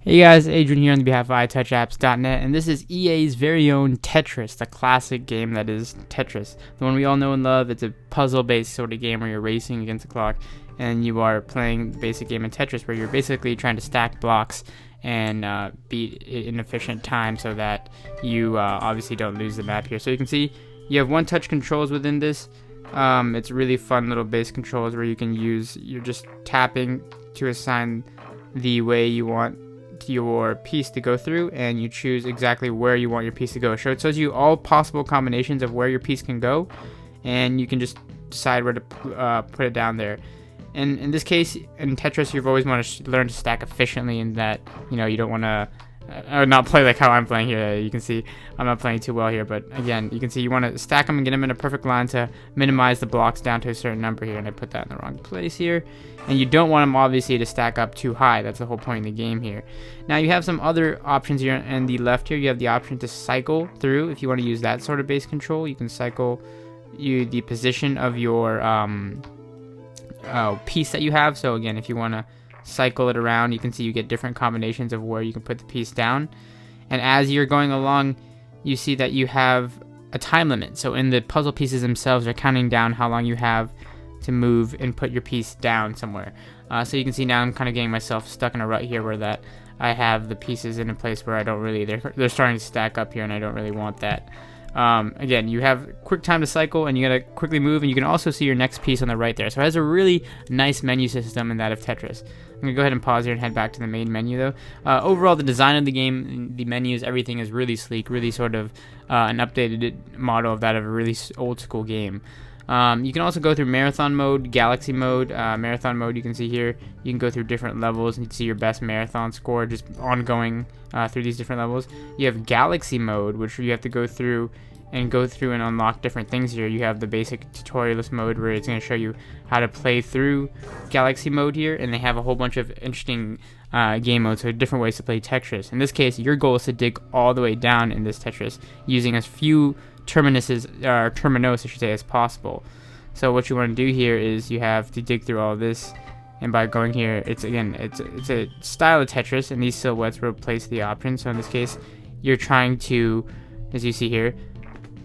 Hey guys, Adrian here on behalf of iTouchApps.net, and this is EA's very own Tetris, the classic game that is Tetris. The one we all know and love. It's a puzzle-based sort of game where you're racing against the clock, and you are playing the basic game in Tetris where you're basically trying to stack blocks and beat it in efficient time so that you obviously don't lose the map here. So you can see you have one-touch controls within this. It's really fun little base controls where you can use, you're just tapping to assign the way you want your piece to go through, and you choose exactly where you want your piece to go. So it shows you all possible combinations of where your piece can go, and you can just decide where to put it down there. And in this case, in Tetris, you've always want to learn to stack efficiently, in that you don't want to not play like how I'm playing here. You can see I'm not playing too well here, but again, you can see you want to stack them and get them in a perfect line to minimize the blocks down to a certain number here, and I put that in the wrong place here. And you don't want them obviously to stack up too high. That's the whole point of the game here. Now you have some other options here on the left here. You have the option to cycle through. If you want to use that sort of base control, you can cycle the position of your piece that you have. So again, if you want to cycle it around, you can see you get different combinations of where you can put the piece down. And as you're going along, you see that you have a time limit. So in the puzzle pieces themselves, they're counting down how long you have to move and put your piece down somewhere. So you can see now I'm kind of getting myself stuck in a rut here, where that I have the pieces in a place where I don't really, they're starting to stack up here, and I don't really want that. Again, you have quick time to cycle, and you gotta quickly move, and you can also see your next piece on the right there. So it has a really nice menu system in that of Tetris. I'm gonna go ahead and pause here and head back to the main menu though. Overall, the design of the game, the menus, everything is really sleek, really sort of an updated model of that of a really old school game. You can also go through marathon mode, galaxy mode. Marathon mode, you can see here, you can go through different levels and you can see your best marathon score just ongoing through these different levels. You have galaxy mode, which you have to go through and unlock different things here. You have the basic tutorialist mode, where it's going to show you how to play through galaxy mode here, and they have a whole bunch of interesting game modes, so different ways to play Tetris. In this case, your goal is to dig all the way down in this Tetris using as few terminus, I should say, as possible. So what you want to do here is you have to dig through all of this, and by going here, it's a style of Tetris, and these silhouettes replace the options. So in this case, you're trying to, as you see here,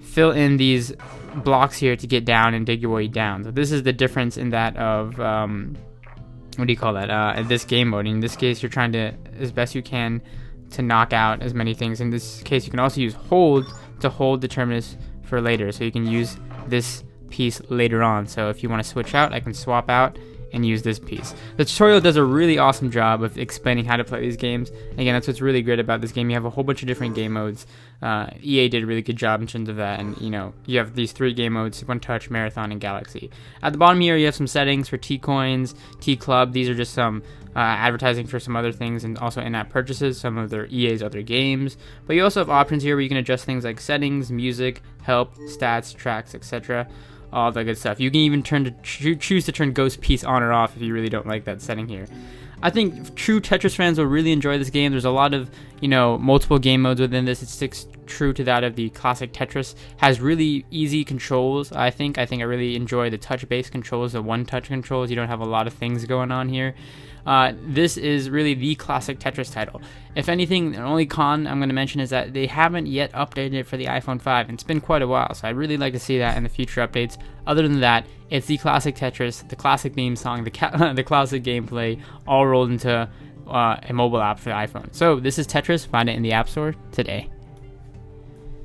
fill in these blocks here to get down and dig your way down. So this is the difference in that of what do you call that? In this game mode. In this case, you're trying to, as best you can, to knock out as many things. In this case, you can also use hold to hold the terminus for later, so you can use this piece later on. So if you want to switch out, I can swap out and use this piece. The tutorial does a really awesome job of explaining how to play these games. Again, that's what's really great about this game. You have a whole bunch of different game modes. EA did a really good job in terms of that, and you have these 3 game modes: One Touch, Marathon, and Galaxy. At the bottom here, you have some settings for T-Coins, T-Club. These are just some advertising for some other things, and also in-app purchases, some of their EA's other games. But you also have options here where you can adjust things like settings, music, help, stats, tracks, etc. All that good stuff. You can even choose to turn Ghost Piece on or off if you really don't like that setting here. I think true Tetris fans will really enjoy this game. There's a lot of, multiple game modes within this. It sticks true to that of the classic Tetris. Has really easy controls, I think. I really enjoy the touch-based controls, the one-touch controls. You don't have a lot of things going on here. This is really the classic Tetris title. If anything, the only con I'm going to mention is that they haven't yet updated it for the iPhone 5, and it's been quite a while, so I'd really like to see that in the future updates. Other than that, it's the classic Tetris, the classic theme song, the classic gameplay, all rolled into a mobile app for the iPhone. So this is Tetris. Find it in the App Store today.